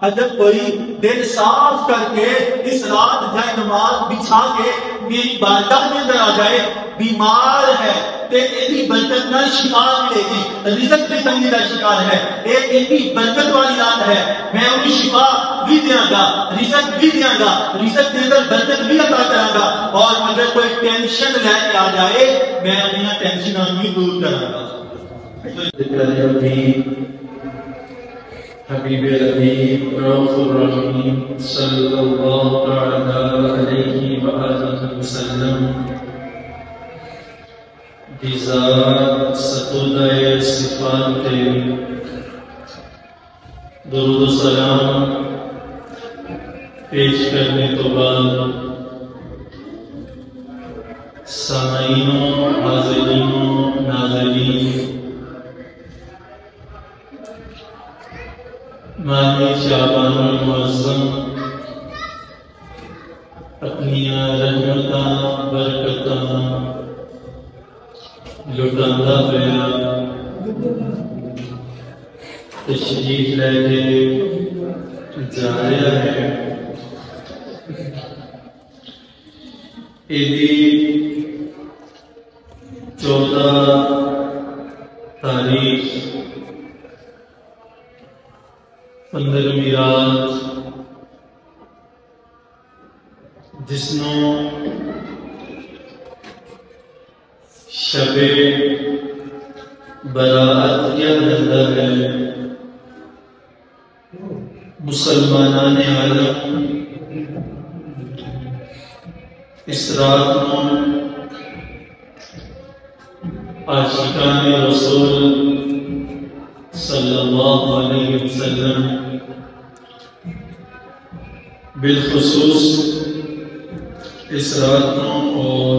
اگر کوئی دل صاف کر کے اس رات جائے نماز بچھا کے میری بارگاہ میں اندر آ جائے، بیمار ہے تے ایڈی برکت نہ شفا ملے گی، رزق کی تنگی کا شکار ہے، ایک ایڈی برکت والی رات ہے، میں انہیں شفا بھی دیاں گا، رزق بھی دیاں گا، رزق دے کر برکت بھی عطا کراں گا، اور اگر کوئی ٹینشن لے کے آ جائے میں انہیں ٹینشنوں بھی دور کراں گا۔ حبیب الحبیب رؤوف الرحیم صلی اللہ تعالی علیہ وآلہ وسلم بذات ستودہ صفات درود و سلام پیش کرنے تو بعد سامعینوں، حاضرینوں، ناظرین، ماہ شعبان المعظم اپنی رحمتاں برکتاں لٹاندا پیا تشریف لے کے جا رہا ہے۔ ایدی 14 تاریخ 15ویں رات جس نوں شب برات کیا جاتا ہے، مسلمانان عالم اس رات نوں عاشقان رسول صلی اللہ علیہ وسلم بالخصوص اس رات نوں اور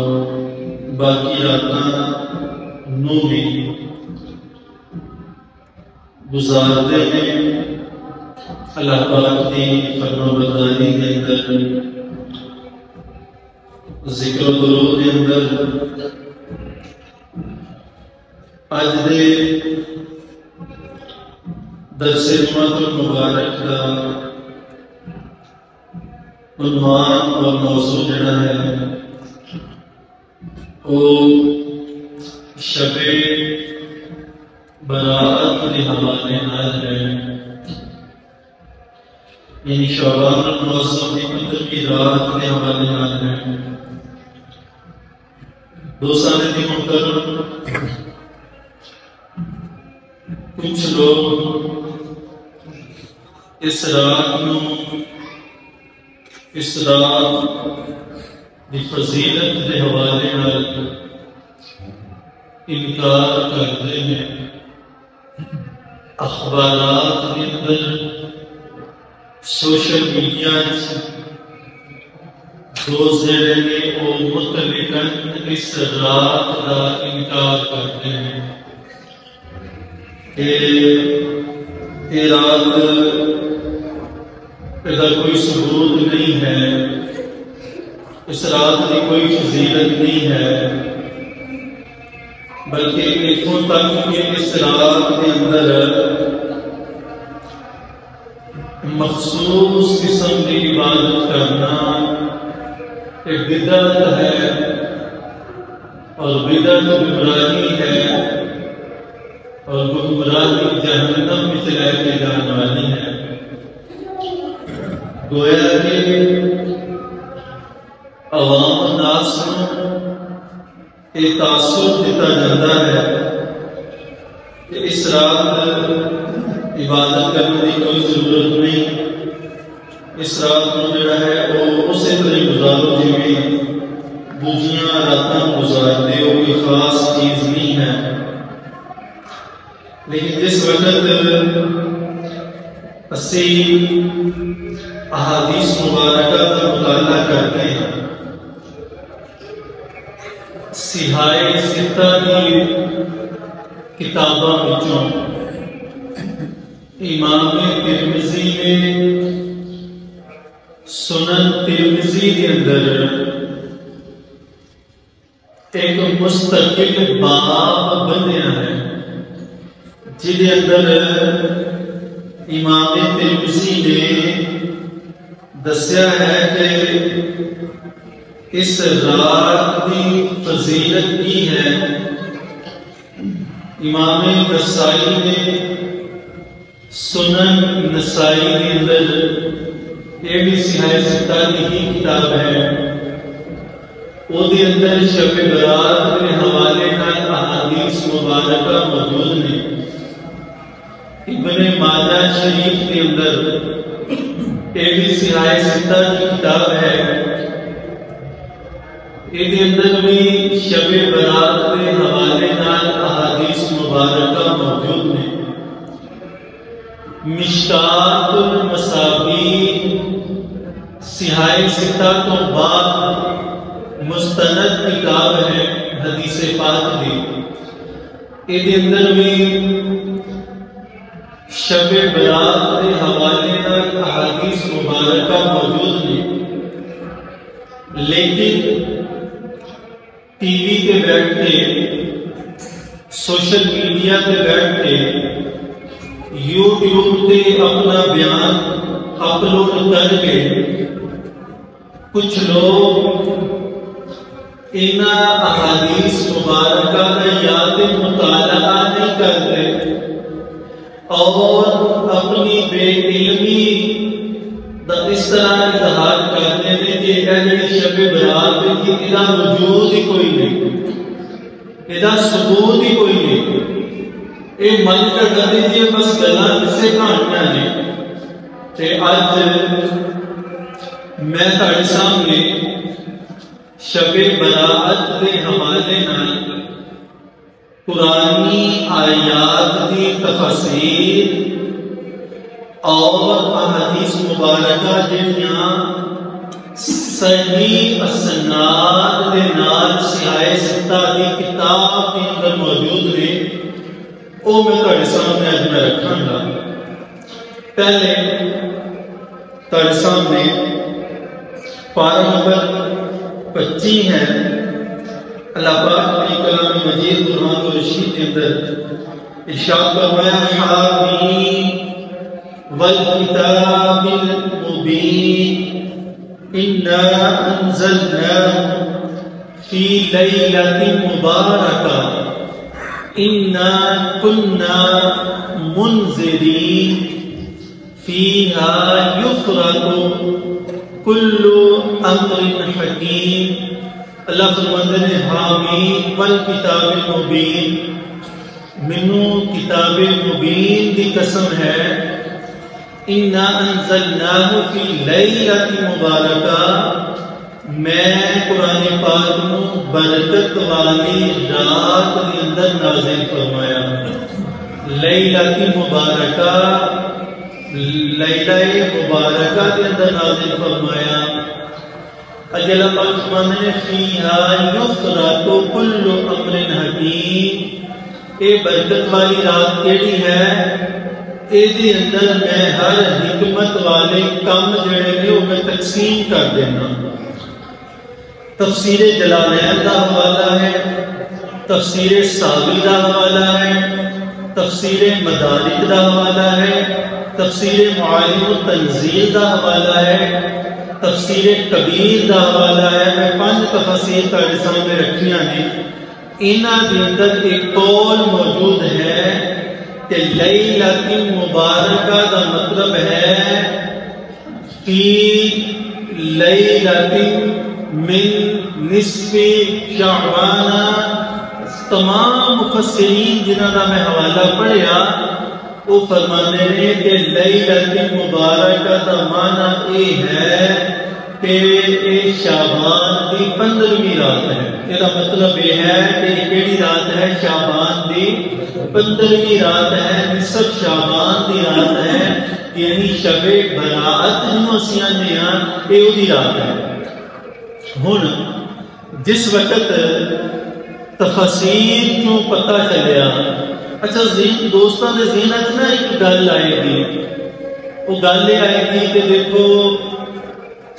باقی راتاں نوں بھی گزارتے ہیں اللہ پاک کی فرما برداری کے اندر، ذکر و درود کے اندر۔ آج دے درس جمعۃ المبارک کا عنوان اور موضوع جڑا ہے وہ شب برات کے حوالے نال ہے، یعنی شعبان المعظم کی 15ویں رات کے حوالے نال ہے۔ دوستان دی محترم، کچھ لوگ اس رات کی فضیلت کے حوالے نال انکار کرتے ہیں، اخبارات کے اندر، سوشل میڈیا دوسرے نے وہ متعلقاً اس رات کا انکار کرتے ہیں کہ یہ رات کا کوئی ثبوت نہیں ہے، اس رات کی کوئی فضیلت نہیں ہے، بلکہ اتوں تک کہ اس رات کے اندر مخصوص قسم کی عبادت کرنا ایک بدعت ہے، اور بدعت گمراہی ہے، اور گمراہی جہنم میں لے کے جانے والی ہے۔ گویا کہ عوام الناس کو یہ تاثر دیتا جاتا ہے کہ اس رات عبادت کرنے کی کوئی ضرورت نہیں، اس رات کو جڑا ہے وہ اسی طرح گزارو جی بھی دوسریاں راتاں گزارتے ہو، کوئی خاص چیز نہیں ہے۔ لیکن جس وقت اسی احادیث مبارکہ کا مطالعہ کرتے ہیں، صحاح ستہ کی کتابوں وچوں امام ترمذی نے سنن ترمذی کے اندر ایک مستقل باب بنیا ہے، جہدے اندر امام ترمذی دسیا ہے کہ اس رات کی فضیلت کی ہے. امام نسائی نے سنن نسائی کے اندر یہ بھی سیاہ ستہ کی ہی کتاب ہے. وہ دے اندر شب برات کے حوالے کا احادیث مبارکہ موجود نے. ابن ماجہ شریف کے اندر یہ بھی سیاہ ستہ کی کتاب ہے. یہ اندر بھی شب برات کے حوالے نال احادیث مبارکہ موجود نے. مشکات المصابیح سیاہ ستہ تو بعد مستند کتاب ہے حدیث پاک کی. یہ اندر بھی شب برات کے حوالے نال احادیث مبارکہ موجود نے. لیکن ٹی وی پہ بیٹھ کے سوشل میڈیا پہ بیٹھ کے یوٹیوب پہ اپنا بیان اپلوڈ کر کے کچھ لوگ ان احادیث مبارکہ کا یا تو مطالعہ نہیں کرتے اور اپنی بے علمی اس طرح اظہار کرتے ہیں کہ یہ شب برات کی ادا وجود ہی کوئی نہیں, ادا ثبوت ہی کوئی نہیں. یہ من کر دیجیے بس گلا کسے کہانیاں نے. آج میں تھوڑے سامنے شب برات کے حوالے نال قرآنی آیات کی تفسیر اور احادیث مبارکہ جنیاں صحیح اسناد دے نال سیاہ ستہ دی کتاب کے اندر موجود نے. وہ میں تھوڑے سامنے اج میں رکھاں گا. پہلے تھوڑے سامنے پارہ نمبر 25 ہے. اللہ پاک نے کلام مجید قرآن و رشید کے اندر ارشاد فرمایا حامیم والکتاب المبین انا انزلناه فی لیلۃ مبارکہ انا کنا منذرین فیہا یفرق کل امر حکیم. اللہ فرماتے ہیں حامیم والکتاب المبین, منو کتاب مبین دی قسم ہے. انا انزلناہ فی لیلۃ مبارکہ, میں قرآن پاک نو برکت والی رات کے اندر نازل فرمایا. لیلۃ مبارکہ, لیلہ مبارکہ کے اندر نازل فرمایا. اجل پاک فرمانے فیہا یفرق کل امر حکیم. اے برکت والی رات کیڑی ہے؟ ایدے اندر میں ہر حکمت والے کام جڑے نے وہ میں تقسیم کر دینا. تفسیر جلالین دا حوالہ ہے, تفسیر ساوی دا حوالہ ہے, تفسیر مدارک دا حوالہ ہے, تفسیر معالم التنزیل دا حوالہ ہے, تفسیر کبیر دا حوالہ ہے. میں 5 تفسیر تھوڑے سامنے رکھیاں نے. انہاں دے اندر ایک قول موجود ہے کہ لیلۃ مبارکہ دا مطلب ہے فی لیلۃ من نصف شعبان. تمام مفسرین جنہاں دا میں حوالہ پڑھیا وہ فرمانے ہیں کہ لیلۃ مبارکہ دا معنی یہ ہے کہ یہ شعبان دی 15ویں رات ہے. یہ مطلب یہ ہے کہ یہ کیڑی رات ہے؟ شعبان دی 15ویں رات ہے, نصف شعبان دی رات ہے, یعنی شب برات جنوں اسی آندے ہاں یہ وہی رات ہے. ہن جس وقت تفسیر کیوں پتہ چلیا, اچھا دوستاں دے ذہن وچ نا ایک گل آئے گی. وہ گل یہ آئے گی کہ دیکھو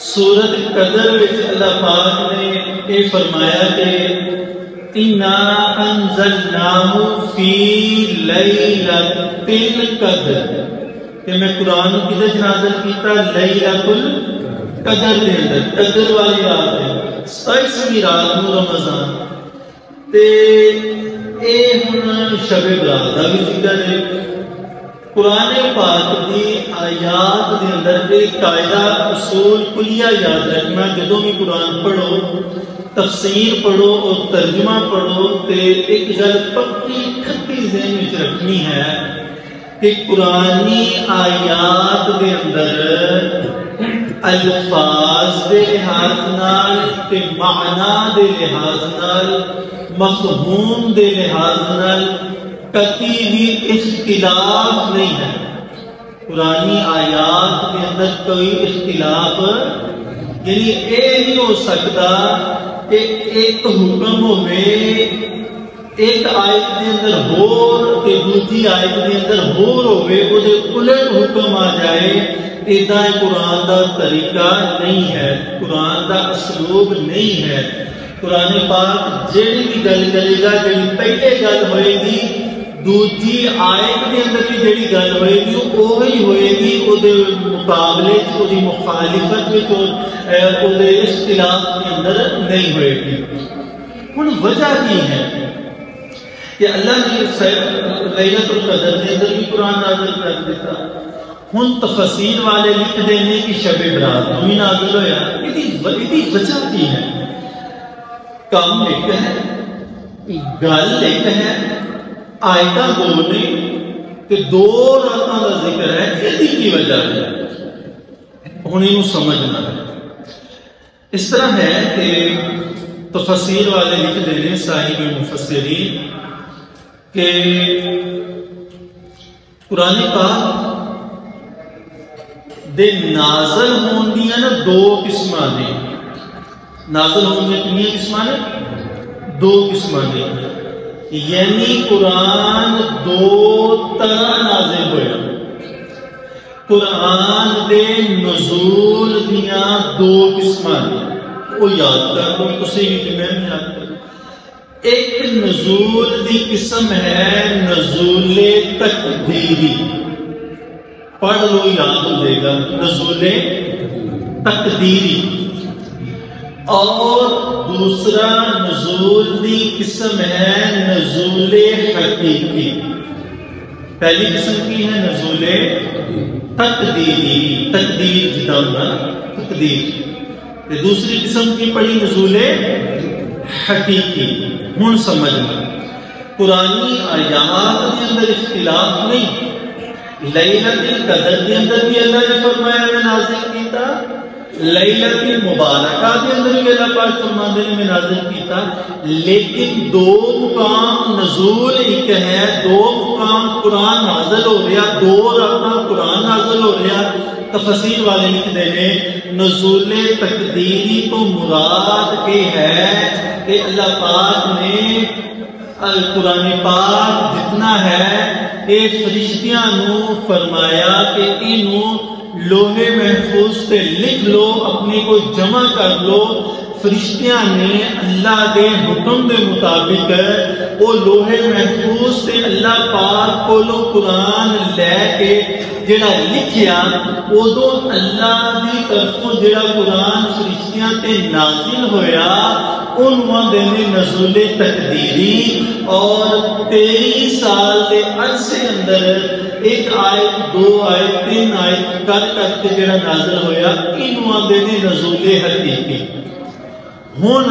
سورۃ قدر وچ اللہ پاک نے یہ فرمایا کہ انا انزلناہ فی لیلۃ القدر, کہ میں قرآن کدے نازل کیتا؟ لیلۃ قدر دے اندر قدر والی رات ہے 27ویں رات نو رمضان تے اے ہن شب برات دا بھی ذکر ہے قرآن پاک دی آیات دے اندر ایک قاعدہ اصول کلیہ یاد رکھنا جدوں بھی قرآن پڑھو تفسیر پڑھو اور ترجمہ پڑھو تے ایک گل پکی کھٹی ذہن وچ رکھنی ہے کہ قرآنی آیات دے اندر الفاظ دے لحاظ نال تے معنی دے لحاظ نال مفہوم دے لحاظ نال کتی بھی اختلاف نہیں ہے قرآنی آیات کے اندر کوئی اختلاف یعنی اے نہیں ہو سکتا کہ ایک حکم ہوئے ایک آیت کے اندر ہور تے دوسری آیت کے اندر ہور ہوئے وہ دے الٹ حکم آ جائے ادھا قرآن دا طریقہ نہیں ہے قرآن دا اسلوب نہیں ہے قرآن پاک جیڑی بھی گل کرے گا جیڑی پہلے گل ہوئے گی دوسری آیت کے اندر بھی جیڑی گل ہوئے گی وہی ہوئے گی وہ دے مقابلے وہ دی مخالفت وہ دے اختلاف کے اندر نہیں ہوئے گی ہن وجہ کی ہے کہ اللہ نے لیلۃ القدر کے اندر بھی قرآن نازل کر دیتا ہن تفسیر والے لکھ دینے کی شب برات بھی نازل ہویا یہ وجہ کی ہے کام ایک ہے گل ایک ہے آیتاں دو نے کہ دو راتوں کا ذکر ہے یہ کی وجہ ہے ہن یہ سمجھنا ہے اس طرح ہے کہ تفسیر والے لکھ دینے صاحب مفسرین کہ قرآن پاک دے نازل ہون دیاں نا دو قسماں نے نازل ہون دیاں کنیاں قسماں نے دو قسماں نے یعنی قرآن دو طرح نازل ہویا قرآن دے نزول دیاں دو قسماں نے وہ یاد کر لو تسی بھی میں یاد کر ایک نزول دی قسم ہے نزول تقدیری پڑھ لو یاد ہو جائے گا نزول تقدیری اور دوسرا نزول دی قسم ہے نزول حقیقی پہلی قسم کی ہے نزول تقدیری تقدیر جتا ہونا تقدیر دوسری قسم کی پڑھی نزول حقیقی ہن سمجھنا قرآنی آیات کے اندر اختلاف نہیں لیلۃ القدر کے اندر بھی اللہ نے فرمایا میں نازل کیتا لیلۃ المبارکہ کے اندر بھی اللہ پاک فرماندے نے میں نازل کیتا لیکن دو مقام نزول ایک ہے دو مقام قرآن نازل ہو رہا دو راتاں قرآن نازل ہو رہا تفسیر والے لکھ دینے نزول تقدیری تو مراد یہ ہے کہ اللہ پاک نے قرآن پاک جتنا ہے یہ فرشتیاں نو فرمایا کہ انہوں لوہے محفوظ سے لکھ لو اپنے کو جمع کر لو فرشتیاں نے اللہ دے حکم دے مطابق وہ لوہے محفوظ سے اللہ پاک کو لو قرآن لے کے جڑا لکھیا ادو اللہ دی طرفوں جڑا قرآن فرشتیاں تے نازل ہویا انہوں نے نزول تقدیری اور 23 سال کے عرصے اندر ایک آیت دو آیت تین آیت کر کے جڑا نازل ہویا انہوں نے نزول حقیقی ہون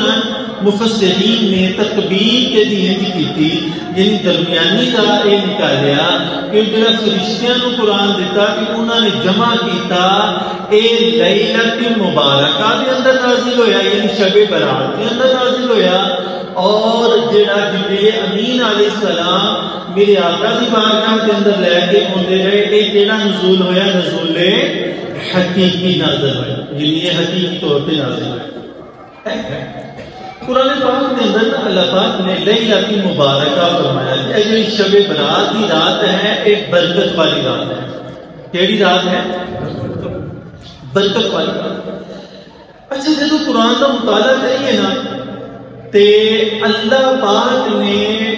مفسرین نے تکبیر کے لیے کی تھی یعنی درمیانی کا یہ نکالیا کہ جڑا فرشتیاں نو قرآن دیتا کہ انہوں نے جمع کیتا اے لیلۃ مبارکہ کے اندر نازل ہویا یعنی شب برات کے اندر نازل ہویا اور جڑا جبریل امین علیہ السلام میرے آقا دی بارگاہ کے اندر لے کے اوندے رہے اے جڑا نزول ہویا نزول حقیقی نازل ہویا یعنی یہ حقیقی طور پہ نازل ہویا قرآن پاک کے اندر اللہ پاک نے لیلۃ مبارکہ فرمایا یہ شب برات کی رات ہے ایک برکت والی رات ہے کیڑی رات ہے برکت والی رات اچھا جب قرآن کا مطالعہ کریے نا تے اللہ پاک نے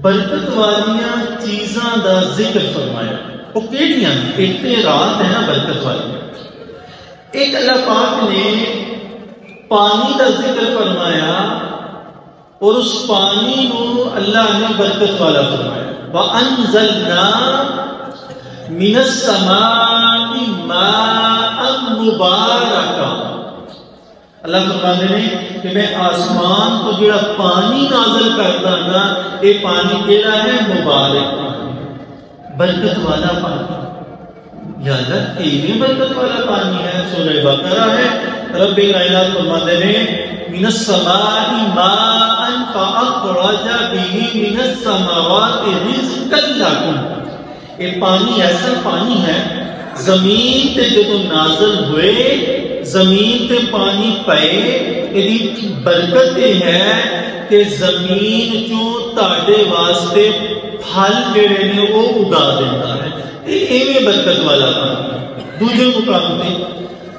برکت والیاں چیزاں دا ذکر فرمایا وہ کیڑیاں ایک تے رات ہے نا برکت والی ایک اللہ پاک نے پانی کا ذکر فرمایا اور اس پانی کو اللہ نے برکت والا فرمایا. وَأَنزَلْنَا مِنَ السَّمَاءِ مَاءً مُبَارَكًا. اللہ فرماتے ہیں کہ میں آسمان کو جڑا پانی نازل کرتا نا، یہ پانی کیڑا ہے؟ مبارک پانی، برکت والا پانی. یا اللہ ایویں برکت والا پانی ہے. سورہ بقرہ ہے، رب کائنات فرماتے ہیں من السماء ماء فاخرج به من الثمرات رزقا لكم. یہ پانی ایسا پانی ہے زمین تے جدوں نازل ہوئے، زمین تے پانی پئے، یہ برکت ہے کہ زمین چوں تاڈے واسطے پھل جڑے نے وہ اگا دیتا ہے. ایویں برکت والا پانی. دوسرے مقام پہ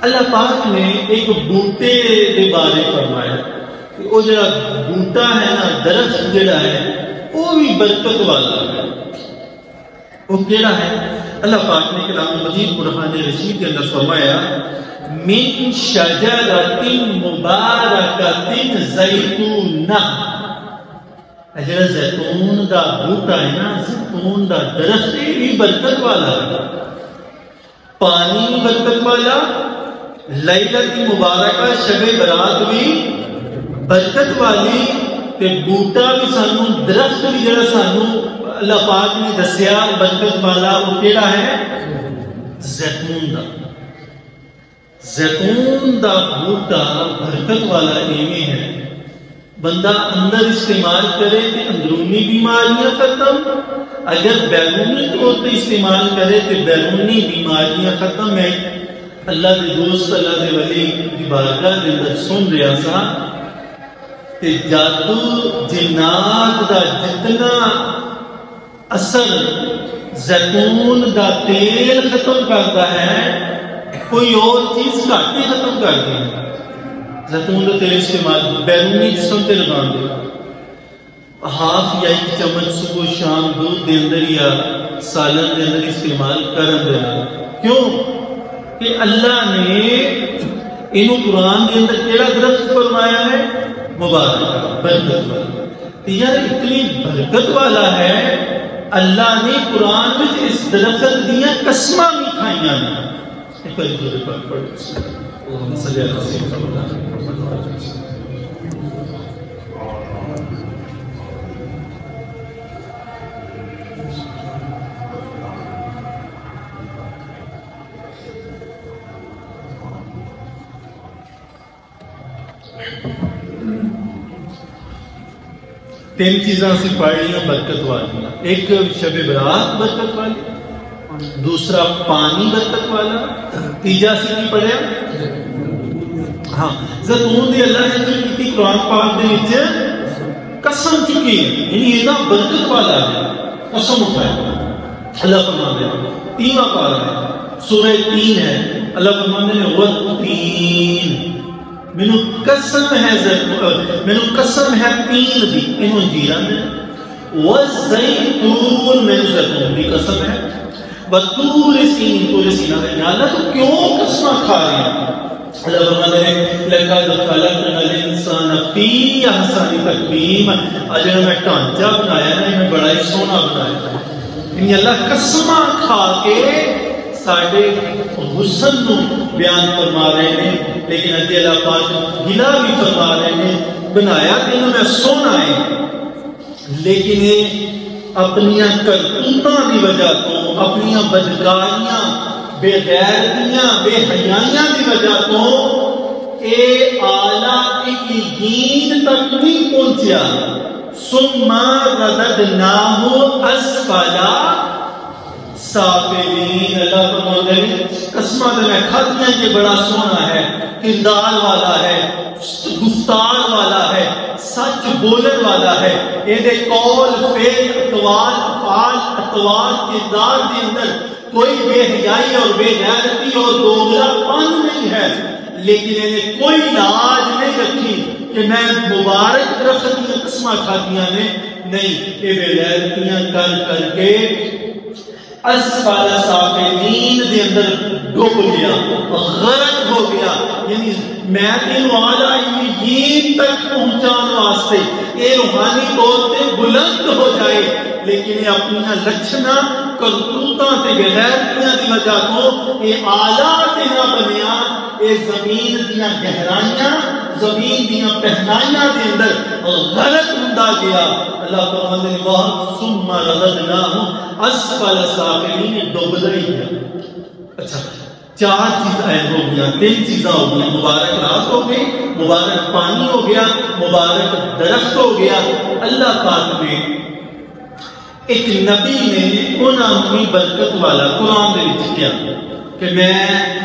اللہ پاک نے ایک بوٹے کے بارے فرمایا کہ وہ جڑا بوٹا ہے نا، درخت جڑا ہے وہ بھی برکت والا ہے. وہ کیڑا ہے؟ اللہ پاک نے کلام مجید قرآن رشید کے اندر فرمایا من شجرۃ مبارکۃ زیتونہ. جڑا زیتون دا بوٹا ہے نا، زیتون دا درخت، یہ بھی برکت والا ہے. پانی بھی برکت والا، لیلت مبارکہ شب برات بھی برکت والی، تے بوٹا بھی سانو، درخت بھی جڑا سانو اللہ پاک نے دسیا برکت والا، وہ کیڑا ہے؟ زیتون دا. زیتون دا بوٹا برکت والا ایویں ہے، بندہ اندر استعمال کرے تو اندرونی بیماریاں ختم، اگر بیرونی طور پہ استعمال کرے تو بیرونی بیماریاں ختم. ہے اللہ کے دوست، اللہ کے ولی دی بارگاہ کے اندر سن رہا سا کہ جادو جنات دا جتنا اثر زیتون دا تیل ختم کرتا ہے، کوئی اور چیز گھٹ ہی ختم کرتی ہے. زیتون کا تیل استعمال بیرونی جسم تے لگان دے، ہاف یا ایک چمچ صبح شام دودھ دے اندر یا سالن دے اندر استعمال کرن دینا. کیوں کہ اللہ نے انہوں قرآن کے اندر کیڑا درخت فرمایا ہے؟ مبارک، برکت والا. یار اتنی برکت والا ہے، اللہ نے قرآن میں اس درخت دیا قسماں بھی کھائیاں نے. ایک بار جو پاک پڑھ اللہم صلی اللہ علیہ وسلم. تین چیزاں سے پڑھی ہیں برکت والی. ایک شب برات برکت والی، دوسرا پانی برکت والا، تیجا سے کی پڑھیا؟ ہاں زیتون دی اللہ نے جو کی قرآن پاک دے وچ قسم چکی ہے، یعنی یہ برکت والا ہے، قسم اٹھائے اللہ فرماتے ہیں. تیواں پارہ ہے، سورہ 3 ہے، اللہ فرماتے ہیں والتین، مینوں قسم ہے تین دی، انہوں انجیراں دے. والزیتون، مینوں زیتون دی قسم ہے. وطور سین، طور سینہ ہے. یا اللہ تو کیوں قسمہ کھا رہے ہیں؟ اللہ فرماتے ہیں لَقَدْ خَلَقْنَا الْإِنسَانَ فِي أَحْسَنِ تَقْوِيمٍ. اجر میں ڈھانچہ بنایا نا، میں بڑا ہی سونا بنایا. یعنی اللہ قسمہ کھا کے ساڈے حسن نو بیان فرما رہے ہیں، لیکن اگے اللہ پاک گلا بھی فرما رہے ہیں بنایا کہ انہوں میں سونا ہے، لیکن یہ اپنی کرتوتاں دی وجہ تو، اپنی بدکاریاں، بے غیرتیاں، بے حیائیاں دی وجہ تو اے اعلیٰ علیین تک نہیں پہنچیا. ثم رددناہ اسفل سافلین. اللہ فرماتے ہیں قسمہ دے میں کھاتیاں یہ بڑا سونا ہے، کردار والا ہے، گفتار والا ہے، سچ بولن والا ہے. یہ دے قول، فعل، اقوال، افعال، اطوار، کردار کے اندر کوئی بے حیائی اور بے غیرتی اور دوغلا پن نہیں ہے، لیکن انہیں کوئی لاج نہیں رکھی کہ میں مبارک درخت کی قسمہ کھاتیاں نے نہیں. یہ بے غیرتیاں کر کر کے اسفل سافلین دے اندر ڈوب گیا، غرق ہو گیا. یعنی میں تینوں آلہ علیین تک پہنچان واسطے اے روحانی طور تے بلند ہو جائے، لیکن یہ اپنی لچھنا کرتوتاں تے غیرتیاں دی وجہ تو یہ آلہ تے نہ بنیا. اے زمین دیاں گہرائیاں، زمین دیاں پہنائیاں دے اندر غرق ہوندا گیا. اللہ فرماندے نے بہت ثم رددناہ اسفل سافلین، ڈوبدا ہی گیا. اچھا چار چیزیں ہو گیا، تین چیزاں ہو گیا. مبارک رات ہو گئی، مبارک پانی ہو گیا، مبارک درخت ہو گیا. اللہ پاک نے ایک نبی نے انہوں برکت والا قرآن دے وچ کیا کہ میں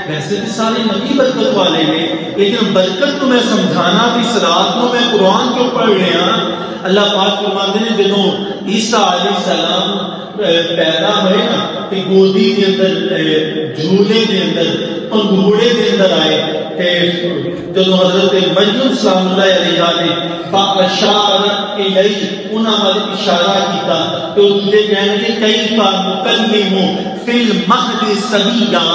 ویسے تو سارے نبی برکت والے نے، لیکن برکت کو میں سمجھانا بھی اس رات کو میں قرآن کو پڑھ رہا. اللہ پاک فرماتے ہیں جدوں عیسیٰ علیہ السلام پیدا ہوئے نا کہ گودی کے اندر جھولے کے اندر پنگھوڑے کے اندر آئے کہ جدوں حضرت مریم سلام اللہ علیہ نے فاشارت الیہ انہاں والے اشارہ کیتا تو تجھے کہنے کہ کیفا نکلم فی المہد صبیا،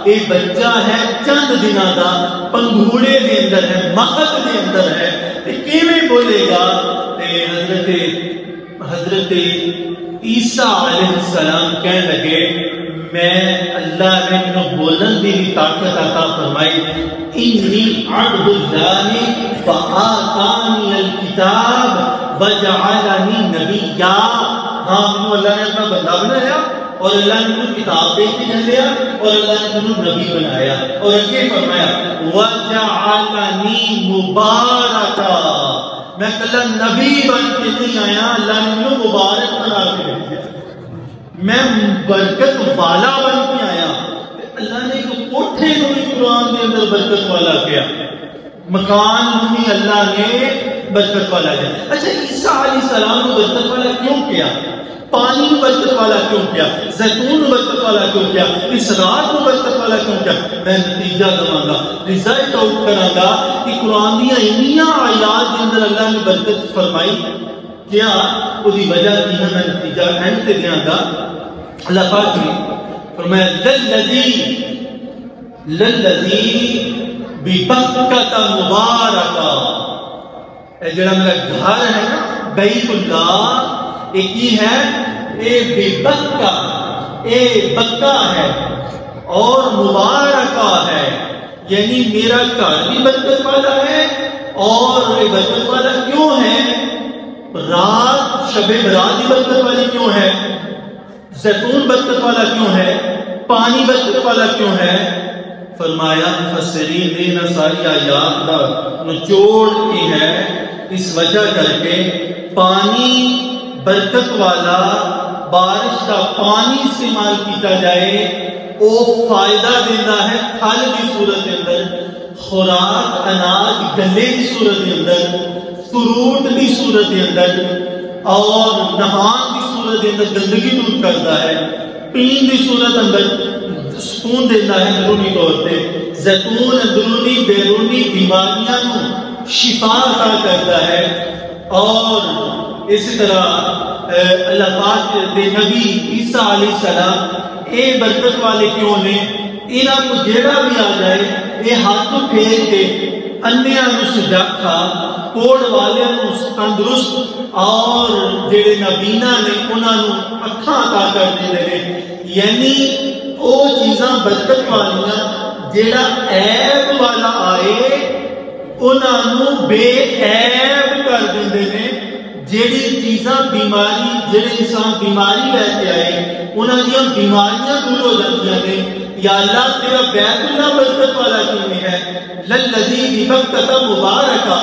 اے بچہ ہے چند دنوں دا، پنگھوڑے کے اندر ہے، مہد کے اندر ہے، تے کیویں بولے گا؟ تے حضرت عیسیٰ علیہ السلام کہنے لگے میں اللہ نے انہوں بولن دی طاقت عطا فرمائی. انی عبد اللہ فآتانی الکتاب وجعلنی نبیا. ہاں انہوں اللہ نے اپنا بندہ بنایا اور اللہ نے انہوں کتاب دے کے لیا اور اللہ نے انہوں نبی بنایا اور یہ فرمایا وجعلنی مبارکا، میں کلا نبی بن کے نہیں آیا، اللہ نے انہوں مبارک بنا کے دیا، میں برکت والا بن کے آیا. اللہ نے ایک کوٹھے کو بھی قرآن کے اندر برکت والا کیا، مکان بھی اللہ نے برکت والا کیا. اچھا عیسیٰ علیہ السلام کو برکت والا کیوں کیا؟ پانی کو برکت والا کیوں کیا؟ زیتون کو برکت والا کیوں کیا؟ اس رات کو برکت والا کیوں کیا؟ میں نتیجہ دوں گا، رزلٹ آؤٹ کراں گا کہ قرآن دیا انیاں آیات کے اندر اللہ نے برکت فرمائی کیا، اسی وجہ کی ہے میں نتیجہ اینڈ تے دیاں گا. اللہ پاک نے فرمایا للذی ببکۃ مبارکا، اے جڑا میرا گھر ہے نا بیت اللہ، ایک ہی ہے اے ببکہ، اے بکہ ہے اور مبارکہ ہے، یعنی میرا گھر بھی برکت والا ہے. اور یہ برکت والا کیوں ہے؟ رات شب برات بھی برکت والی کیوں ہے؟ زیتون برکت والا کیوں ہے؟ پانی برکت والا کیوں ہے؟ فرمایا مفسرین نے ساری آیات کا نچوڑ کی ہے اس وجہ کر کے پانی برکت والا، بارش کا پانی استعمال کیتا جائے وہ فائدہ دیتا ہے پھل کی صورت کے اندر، خوراک اناج گلے کی صورت کے اندر، فروٹ کی صورت کے اندر، اور نہان کی صورت کے اندر گندگی دور کرتا ہے، پین کی صورت اندر سکون دیتا ہے اندرونی طور پہ. زیتون اندرونی بیرونی بیماریاں شفا عطا کرتا ہے. اور اسی طرح اللہ پاک دے نبی عیسیٰ علیہ السلام اے برکت والے کیوں نے؟ انہاں کو جیڑا بھی آ جائے اے ہاتھ پھیر کے انیاں نو سجاکھا، کوڑ والے نو تندرست، اور جڑے نبینا نے انہاں نو اکھاں عطا کر دیندے نے. یعنی او چیزاں برکت والیاں جیڑا عیب والا آئے انہاں نو بے عیب کر دیندے نے. جیڑی چیزاں بیماری، جیڑے انسان بیماری لے کے آئے انہاں دیاں بیماریاں دور ہو جاندیاں نے. یا اللہ تیرا بیت اللہ برکت والا کیوں ہے؟ للذی ببکۃ مبارکا،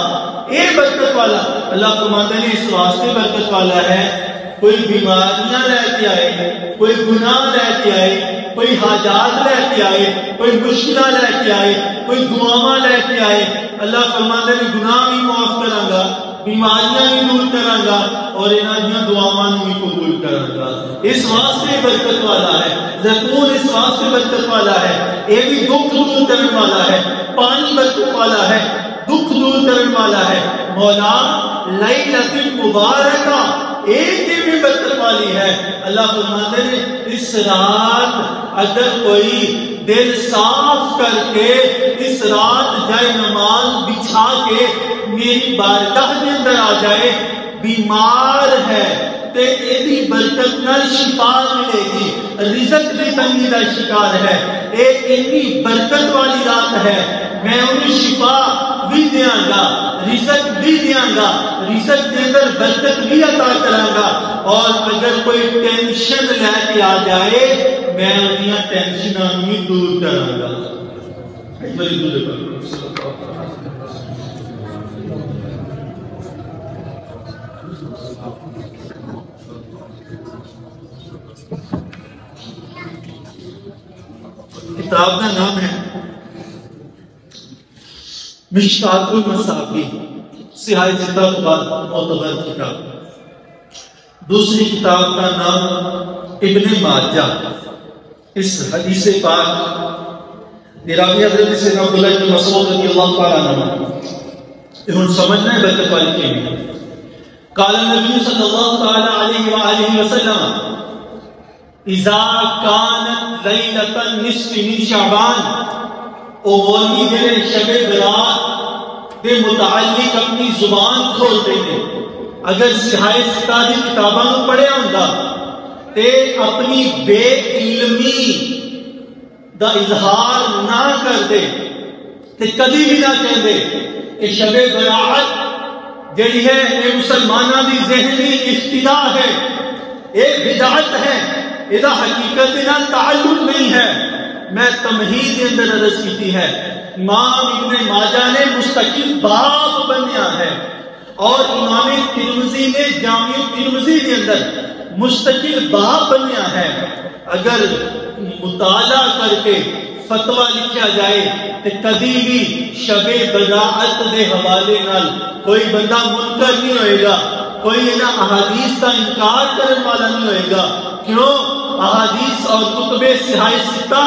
اے برکت والا. اللہ فرماتے ہیں اس واسطے برکت والا ہے کوئی بیماریاں لے کے آئے، کوئی گناہ لے کے آئے، کوئی حاجات لے کے آئے، کوئی مشکلات لے کے آئے، کوئی دعاواں لے کے آئے، اللہ فرماتے ہیں گناہ بھی معاف کراں گا، بیماریاں بھی دور کراں گا، اور انہاں دیاں دعاواں بھی قبول کراں گا. اس واسطے برکت والا ہے. زیتون اس واسطے برکت والا ہے، یہ بھی دکھ دور کرنے والا ہے. پانی برکت والا ہے، دکھ دور کرنے والا ہے. مولا لیلۃ مبارکہ، ایک ہی بھی برکت والی ہے. اللہ فرماتے ہیں اس رات اگر کوئی دل صاف کر کے اس رات جائے نماز بچھا کے میری بارگاہ کے اندر آ جائے، بیمار ہے تے ایدی برکت نال شفا ملے گی، رزق دی تنگی دا شکار ہے، ایک اتنی برکت والی رات ہے، میں انہیں شفا بھی دیاں گا، رزق بھی دیاں گا، رزق دے اندر برکت بھی عطا کراں گا. اور اگر کوئی ٹینشن لے کے آ جائے میں انہیں ٹینشناں بھی دور کراں گا. کتاب کا نام ہے مشکات المصابیح، سیاہ ستہ کے بعد معتبر کتاب. دوسری کتاب کا نام ابن ماجہ. اس حدیث پاک راوی حضرت سیدنا عبداللہ بن مسعود رضی اللہ تعالیٰ عنہ، انہوں سمجھنا ہے برکت والی کے لیے. قال النبی صلی اللہ تعالیٰ علیہ وآلہ وسلم اذا كانت ليلة النصف من شعبان، او مولوی جڑے شب برات کے متعلق اپنی زبان کھولتے ہیں، اگر سیاہ ستہ دی کتاباں نوں پڑھیا ہوندا تے اپنی بے علمی دا اظہار نہ کر دے تے کدی بھی نہ کہہ دے کہ شب برات جڑی ہے یہ مسلمانوں دی ذہنی افتتاح ہے، ایک بدعت ہے، یہ حقیقت نال تعلق نہیں ہے. میں تمہید کے اندر عرض کی ہے، امام ابن ماجہ نے مستقل باب بنیا ہے اور امام ترمذی نے جامع ترمذی کے اندر مستقل باب بنیا ہے. اگر مطالعہ کر کے فتویٰ لکھا جائے تو کبھی بھی شب برات دے حوالے نال کوئی بندہ منکر نہیں ہوئے گا، کوئی انہاں احادیث کا انکار کرنے والا نہیں ہوئے گا. کیوں؟ احادیث اور کتب سیاہ ستہ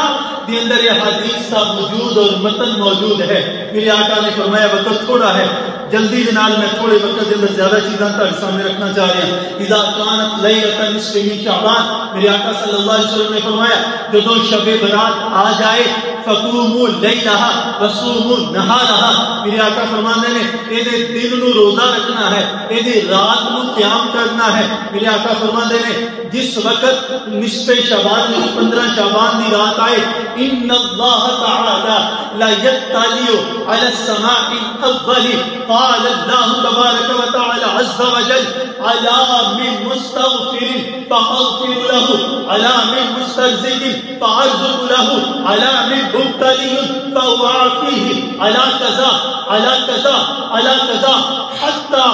کے اندر یہ حدیث کا وجود اور متن موجود ہے. میرے آقا نے فرمایا وقت تھوڑا ہے، جلدی جنال میں تھوڑے وقت کے اندر زیادہ چیزاں تک سامنے رکھنا چاہ رہے ہیں. اذا كانت ليلة نصف من شعبان، میرے آقا صلی اللہ علیہ وسلم نے فرمایا جو شب برات آ جائے فقوموا لیلہا وصوموا نہارہا، میرے آقا فرمانے نے ایدے دن نو روزہ رکھنا ہے، ایدے رات نو قیام کرنا ہے. میرے آقا فرمانے نے جس وقت نصف شعبان 15 شعبان دی رات آئے، ان اللہ تعالی لا یطلع علی السماء الاول، قال اللہ تبارک و تعالی عز وجل علی من مستغفر فاغفر له، علی من مسترزق فارزق له، علی من مبتلی فاعافیہ، علی کذا علی کذا علی کذا حتی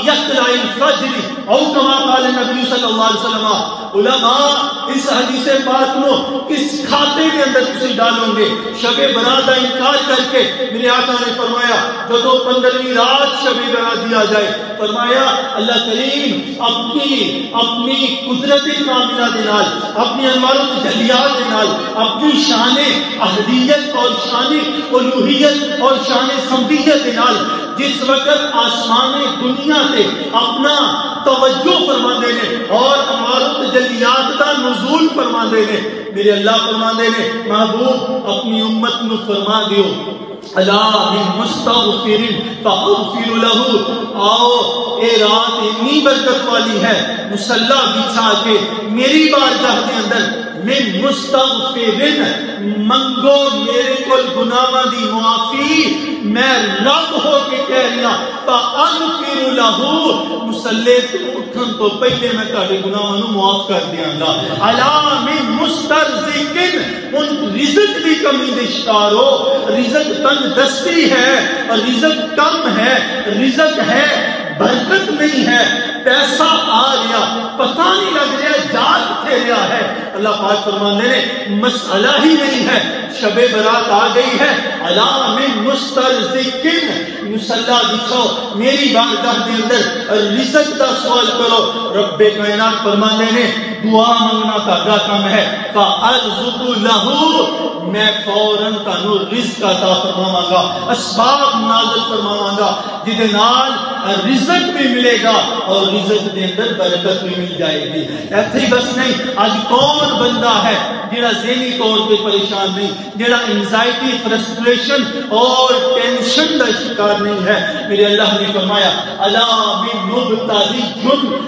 یطلع الفجر، او کما قال نبی صلی اللہ علیہ وسلم. علماء اس حدیث پاک نو کس کھاتے کے اندر تسی ڈالوں گے؟ شب برات کا انکار کر کے میرے آقا نے فرمایا جو 15ویں رات شب برات دیا جائے، فرمایا اللہ کریم اپنی قدرت کاملہ کے نال، اپنی انوار و تجلیات کے نال، اپنی شان احدیت اور شان الوہیت اور شان سمدیت کے نال جس وقت آسمان دنیا تے اپنا توجہ فرما دے نے اور انوار و تجلیات دا نزول فرما دے نے، میرے اللہ فرما دے نے محبوب اپنی امت نو فرما دیو الا من مستغفر فاغفر له، آؤ اے رات اتنی برکت والی ہے، مصلی بچھا کے میری بارگاہ کے اندر من مستغفر منگو میرے کول گناہاں دی معافی، میں رب ہو کے کہہ رہی ہوں فاغفر له، مصلی تو اٹھن تو پہلے میں تہاڈے گناہاں نو معاف کر دیاں گا. الا من مسترزق، ان رزق دی کمی دے شکار ہو، رزق تنگ دستی ہے اور رزق کم ہے، رزق ہے برکت نہیں ہے، پیسہ آ گیا پتہ نہیں لگ رہا جا کتنے رہا ہے. اللہ پاک فرمانے نے مسئلہ ہی نہیں ہے، شب برات آ گئی ہے، الا من مسترزق، مصلی بچھاؤ میری بارگاہ کے اندر رزق کا سوال کرو. رب کائنات فرمانے نے دعا منگنا تہاڈا کام ہے، فارزق له، میں فوراً تانوں رزق عطا فرماواں گا، اسباب نازل فرماواں گا جدے نال رزق بھی ملے گا اور رزق دے اندر برکت بھی مل جائے گی. ایتھے ہی بس نہیں، آج کون بندہ ہے جڑا ذہنی طور پہ پریشان نہیں، جڑا انزائٹی، فرسٹریشن اور ٹینشن کا شکار نہیں ہے. میرے اللہ نے فرمایا الا من مبتلی،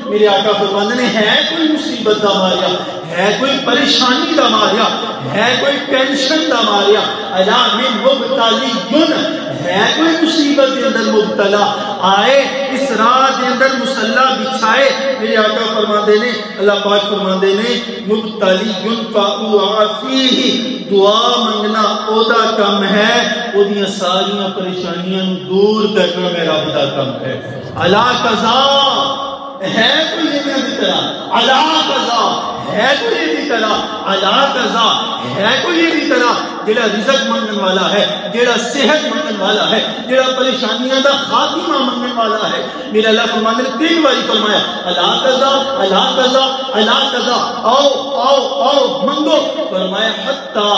میرے آقا فرماندے نے ہے کوئی مصیبت دا ماریا، ہے کوئی پریشانی دا ماریا، ہے کوئی ٹینشن دا ماریا، الا من مبتلی، ہے کوئی مصیبت کے اندر مبتلا، آئے اس رات کے اندر مصلا بچھائے. میرے آقا فرماندے نے، اللہ پاک فرماندے نے مبتلی فاعافیہ، دعا منگنا او دا کم ہے، او دیاں ساریاں پریشانیاں دور کرنا میرا رب دا کم ہے. الا قضا، ہے کوئی یہ بھی طرح، الا قضا ہے کوئی یہ بھی طرح، الا قضا ہے کوئی یہ بھی طرح، جڑا رزق منگن والا ہے، جڑا صحت منگن والا ہے، جڑا پریشانیاں دا خاتمہ منگن والا ہے. میرا اللہ فرمانے نے 3 بار فرمایا الا قضا، الا قضا، الا قضا، آؤ آؤ آؤ منگو. فرمایا حتی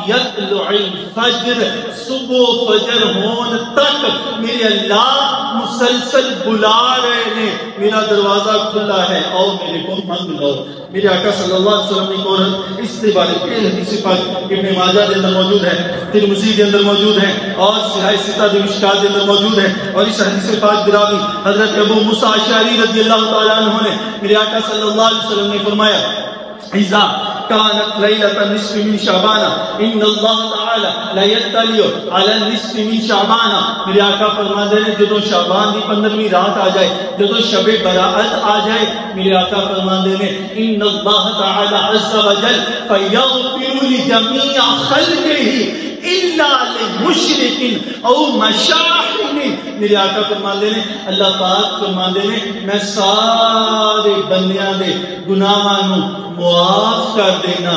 یطلع الفجر، صبح فجر ہون تک میرے اللہ مسلسل بلا رہے ہیں، میرا دروازہ کھلا ہے، آؤ میرے کو منگ لو. میرے آقا صلی اللہ علیہ وسلم نے کہا اس کے بارے میں حدیث پاک ابن ماجہ کے اندر موجود ہے، ترمذی کے اندر موجود ہے، اور صحیح ستہ مشکات کے اندر موجود ہے. اور اس حدیث پاک براوی حضرت ابو موسیٰ اشعری رضی اللہ تعالیٰ عنہ نے، میرے آقا صلی اللہ علیہ وسلم نے فرمایا اذا كانت ليلة النصف من شعبان ان اللہ تعالی لا يطلع على النصف من شعبان. میرے آقا فرماتے ہیں جدو شعبان کی 15ویں رات آ جائے، جدو شب برات آ جائے، میرے آقا فرماتے ہیں ان اللہ تعالی عز وجل فیغفر لجمیع خلقہ الا لمشرک او مشاحن. میرے آقا فرماتے ہیں اللہ پاک فرماتے ہیں میں سارے بندیاں دے گناہاں نو معاف کر دینا.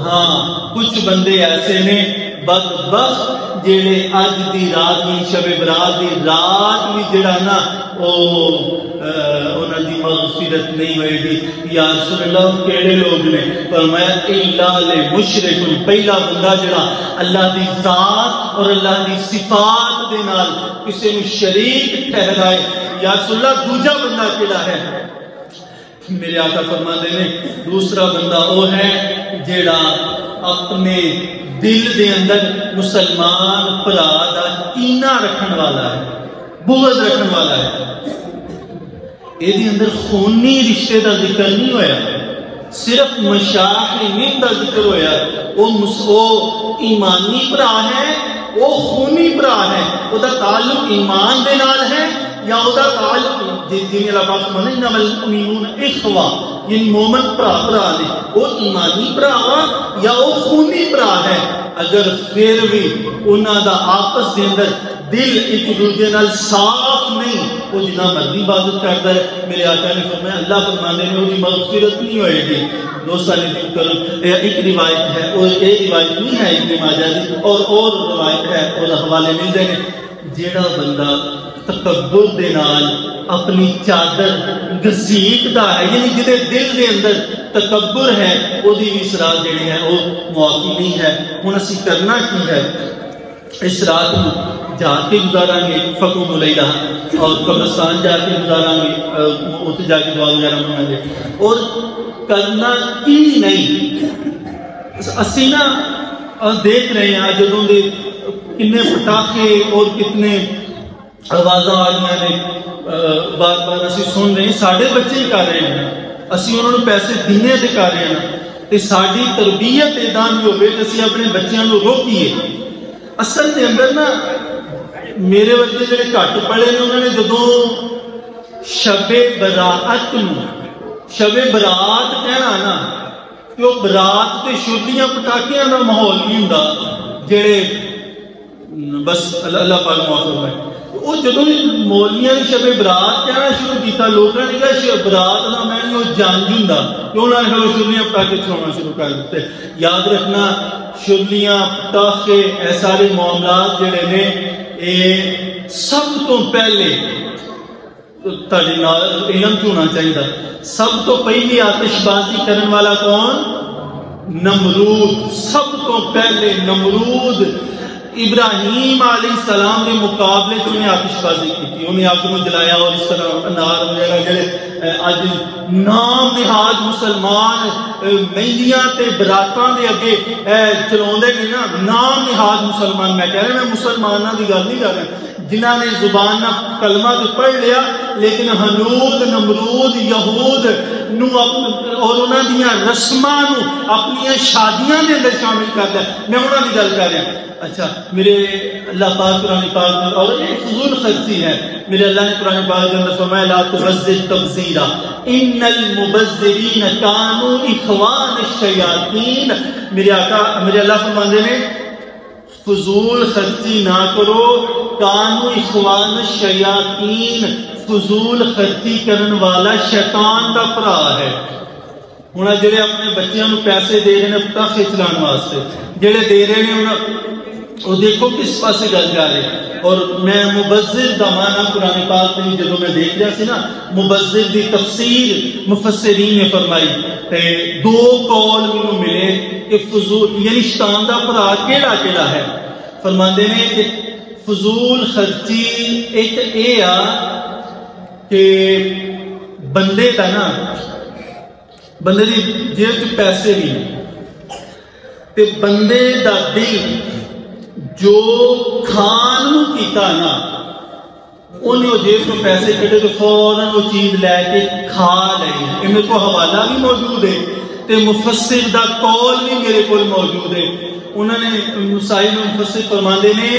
ہاں کچھ بندے ایسے نے بدبخت جڑے اج دی رات میں شب برات دی رات بھی جڑا نا انہاں دی مغفرت نہیں ہوئے گی. یا رسول اللہ کیڑے لوگ نے؟ فرمایا الا لمشرک، پہلا بندہ جڑا اللہ دی ذات اور اللہ دی صفات دے نال کسی نو شریک ٹھہرائے. یا رسول اللہ دوجا بندہ کیڑا ہے؟ میرے آقا فرماتے ہیں دوسرا بندہ وہ ہے جیڑا اپنے دل دے اندر مسلمان بھرا دا کینہ رکھن والا ہے، بغض رکھن والا ہے. یہ اندر خونی رشتے دا ذکر نہیں ہویا، صرف مشاحن دا ذکر ہویا. وہ ایمانی بھرا ہے، وہ خونی بھرا ہے، وہ دا تعلق ایمان دے نال ہے، یا او دا تعلق جن اللہ پاک فرماتے ہیں انما المؤمنون اخوہ، یعنی مومن بھرا نے، وہ ایمانی بھرا یا وہ خونی بھرا ہے. اگر پھر بھی انہاں دا آپس دے اندر دل ایک دوسرے نال صاف نہیں، وہ جنا مرضی عبادت کرتا ہے، میرے آقا نے فرمایا اللہ فرمانے نے وہ مغفرت نہیں ہوئے گی. دوستان ذکر کرو ایک روایت ہے، اور یہ روایت نہیں ہے ابن ماجہ دی، اور روایت ہے اور حوالے مل جائیں گے. جیڑا بندہ تکبر دے نال اپنی چادر گھسیٹدا ہے، یعنی جدے دل دے اندر تکبر ہے، وہ دی اس رات جڑی ہے وہ معافی نہیں ہے. ہن اسی کرنا کی ہے؟ اس رات کو جا کے گزاراں گے فقوم لیلہ، اور قبرستان جا کے گزاراں گے، اتنے جا کے دعا وغیرہ منگاں گے. اور کرنا کی نہیں، اسی نا دیکھ رہے ہیں جدوں دے کتنے پٹاخے اور کتنے آوازاں آ رہی ہیں، بار بار اسی سن رہے ہیں، ساڑھے بچے ہی کر رہے ہیں، اسی انہوں نے پیسے دینے دے کر رہے ہیں. تے ساڑھی تربیت ایدان بھی ہوئے کہ اسی اپنے بچیاں کو روکیے. اصل دے اندر نا میرے ورگے جڑے گھٹ پڑھے نے انہوں نے جدوں شب برات کہنا نا کہ وہ برات تے شرلیاں پٹاکیاں دا ماحول نہیں ہوندا جڑے بس اللہ پاک معاف فرمائے. وہ جدوں مولویاں نے شب برات کہنا شروع کیتا، لوگوں نے کہا شب برات دا میں نہیں وہ جنج ہوندا، کہ انہوں نے پھر شرلیاں پٹاکے چلانا شروع کر دیتے. یاد رکھنا شرلیاں پٹاخے اے سارے معاملات جڑے نے اے سب تو پہلے تہاڈے نال علم ہونا چاہیے. سب تو پہلی آتش بازی کرن والا کون؟ نمرود. سب تو پہلے نمرود ابراہیم علیہ السلام کے مقابلے تو انہیں آتش بازی کی، انہیں آگ کو جلایا اور اس طرح انار وغیرہ جڑے اج نام نہاد مسلمان مہندیاں تے براتاں دے اگے چلاوندے نے نا، نام نہاد مسلمان. میں کہہ رہا میں مسلماناں دی گل نہیں کر رہا جنہاں نے زبان نہ کلمہ تو پڑھ لیا لیکن حنود نمرود یہود نو اور انہاں دیاں رسماں نو اپنی شادیاں دے اندر شامل کر لیا. میں انہاں دی گل کر رہا. اچھا میرے اللہ پاک قرآن پاک میں اور ایک فضول خرچی ہے. میرے اللہ نے قرآن پاک کے اندر فرمایا لا تبذر تبذیرا ان المبذرین کانوا اخوان الشیاطین. میرے آقا میرے اللہ فرماندے نے فضول خرچی نہ کرو، کانوا اخوان الشیاطین، فضول خرچی کرن والا شیطان دا بھرا ہے. ہن جڑے اپنے بچیاں نو پیسے دے رہے نے پٹاخے چلان واسطے، جڑے دے رہے نے انہاں وہ دیکھو کس پاسے گل جا رہے. اور میں مبذر دا معنی قرآن پاک میں جدوں میں دیکھ رہا سی نا، مبذر دی تفسیر مفسرین نے فرمائی تے دو قول مینوں ملے کہ فضول یعنی شیطان دا بھرا کیڑا کیڑا ہے. فرماندے نے کہ فضول خرچی ایک اے آ کہ بندے دا نا بندے دی جیب چ پیسے نہیں تے بندے دا دل جو کھان نو کیتا نا انہیں وہ جیب کو پیسے کٹے تو فوراً وہ چیز لے کے کھا لئی. میرے کو حوالہ بھی موجود ہے تے مفسر دا قول بھی میرے کو موجود ہے. انہوں نے مسائل مفسر فرماندے نے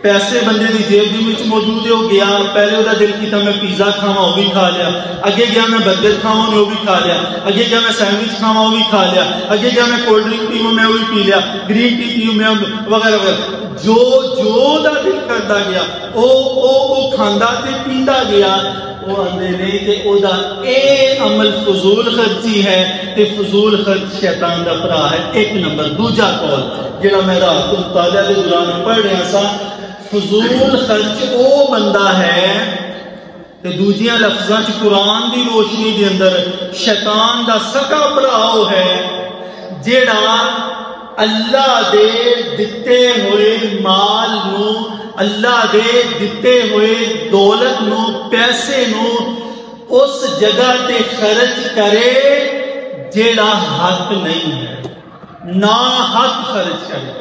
پیسے بندے دی جیب دی وچ موجود ہے. وہ گیا پہلے وہ دل کیتا میں پیزا کھاواں وہ بھی کھا لیا، اگے گیا میں برگر کھاواں وہ بھی کھا لیا، اگے گیا میں سینڈوچ کھاواں وہ بھی کھا لیا، اگے گیا میں کولڈ ڈرنک پیواں میں وہ بھی پی لیا، گرین ٹی پیوں میں وغیرہ وغیرہ. جو دا دل کردا گیا او کھاندا تے پیندا گیا. وہ آندے نے کہ او دا اے عمل فضول خرچی ہے تے فضول خرچ شیطان دا بھرا ہے. ایک نمبر. دوجا قول جڑا میں رات مطالعہ دے دوران پڑھ رہا سا، فضول خرچ او بندہ ہے تے دوجیاں لفظاں چ قرآن دی روشنی دے اندر شیطان دا سکا بھرا او ہے جیڑا اللہ دے دتے ہوئے مال نو، اللہ دے دتے ہوئے دولت نو، پیسے نو اس جگہ تے خرچ کرے جیڑا حق نہیں ہے، نا حق خرچ کرے،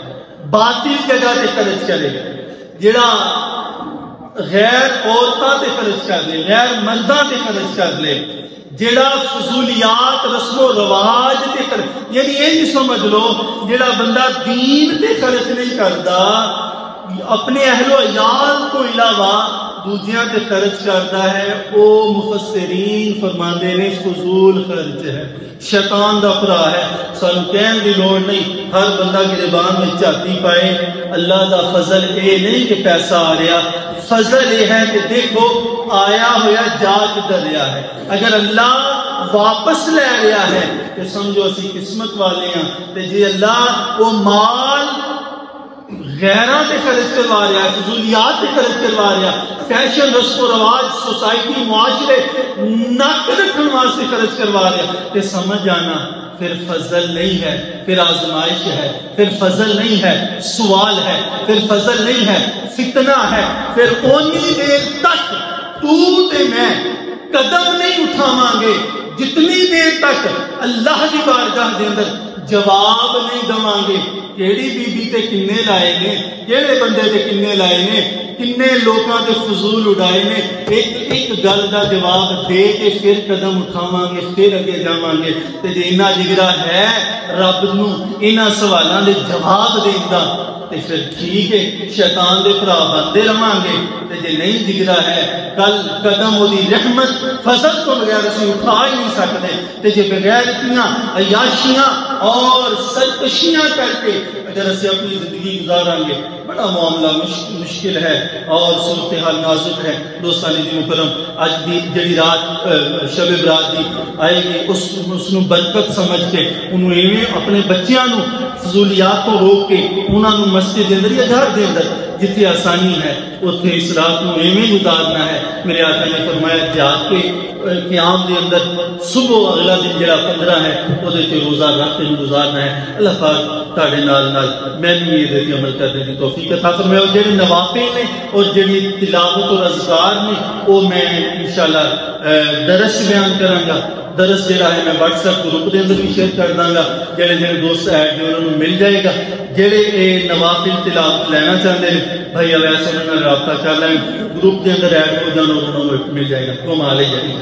باطل جگہ تے خرچ کرے، جیڑا غیر عورتاں تے خرچ کر لے، غیر مرداں تے خرچ کر لے، جیڑا فضولیات رسم و رواج تے خرچ، یعنی یہ نہیں سمجھ لو جیڑا بندہ دین تے خرچ نہیں کردا، اپنے اہل و عیال کو علاوہ دوجیاں تے خرچ کرتا ہے، وہ مفسرین فرماندے نے فضول خرچ ہے، شیطان دا بھرا ہے. سانو کہن دی لوڑ نہیں، ہر بندہ گریبان میں جاتی پائے. اللہ دا فضل اے نہیں کہ پیسہ آ رہا، فضل یہ ہے کہ دیکھو آیا ہوا جا کدھر رہا ہے. اگر اللہ واپس لے رہا ہے تو سمجھو اسی قسمت والے ہیں. تے جی اللہ وہ مال غیرہ تے خرچ کروا رہا ہے، فضولیات تے خرچ کروا رہا ہے، فیشن رسم و رواج سوسائٹی معاشرے نک رکھن واسطے خرچ کروا رہا ہے، تے سمجھ آنا پھر فضل نہیں ہے، پھر آزمائش ہے، پھر فضل نہیں ہے، سوال ہے، پھر فضل نہیں ہے، فتنہ ہے. پھر اونی دیر تک تو تے میں قدم نہیں اٹھاواں گے جتنی دیر تک اللہ کی بارگاہ دے اندر جواب نہیں دواں گے. کیڑی بی بی تے کنے لائے نے، کیڑے بندے تے کنے لائے نے، کنے لوکاں تے فضول اڑائے نے، ایک گل دا جواب دے کے پھر قدم اٹھاواں گے، پھر اگے جاواں گے. تے جے انہاں جگرا ہے رب نو انہاں سوالاں دے جواب دیندا تے پھر ٹھیک ہے، شیطان دے بھرا بنتے رہاں گے. تے جے نہیں جگرا ہے کل قدم وہ دی رحمت فضل تو بغیر اسی اٹھا ہی نہیں سکتے. تے جے بغیر اتنیاں عیاشیاں اور سرکشیاں کر کے اگر اسے اپنی زندگی گزاراں گے بڑا معاملہ مشکل ہے اور صورتحال نازک ہے. دوستانی دی مکرم اج دی جڑی رات شب برات دی آئے گی اس نو برکت سمجھ کے انہوں ایویں اپنے بچیاں نو فضولیات کو روک کے انہاں نو مسجد دے اندر یا گھر دے اندر جتنی آسانی ہے اتنے اس رات نو ایویں گزارنا ہے. میرے آقا نے فرمایا جاگ کے قیام دے اندر صبح اگلا دن جڑا 15 ہے وہ تے روزہ رکھ کے گزارنا ہے. اللہ پاک تاڑے نال میں بھی یہ دیتی عمل کرنے کی توفیق عطا فرمائے. اور جڑے نوافل نے اور جڑی تلاوت اور اذکار نے وہ میں انشاءاللہ درس بیان کرانگا. درس جڑا ہے میں واٹس ایپ گروپ دے اندر بھی شیئر کر داں گا. جڑے جڑے دوست ایڈ نے انہوں نے مل جائے گا. جڑے نوافل تلاوت لینا چاہتے ہیں بھائی اویس انہوں نے رابطہ کر لیں, گروپ دے اندر ایڈ ہو جانا, انہوں نے مل جائے گا. کمال ہے جی.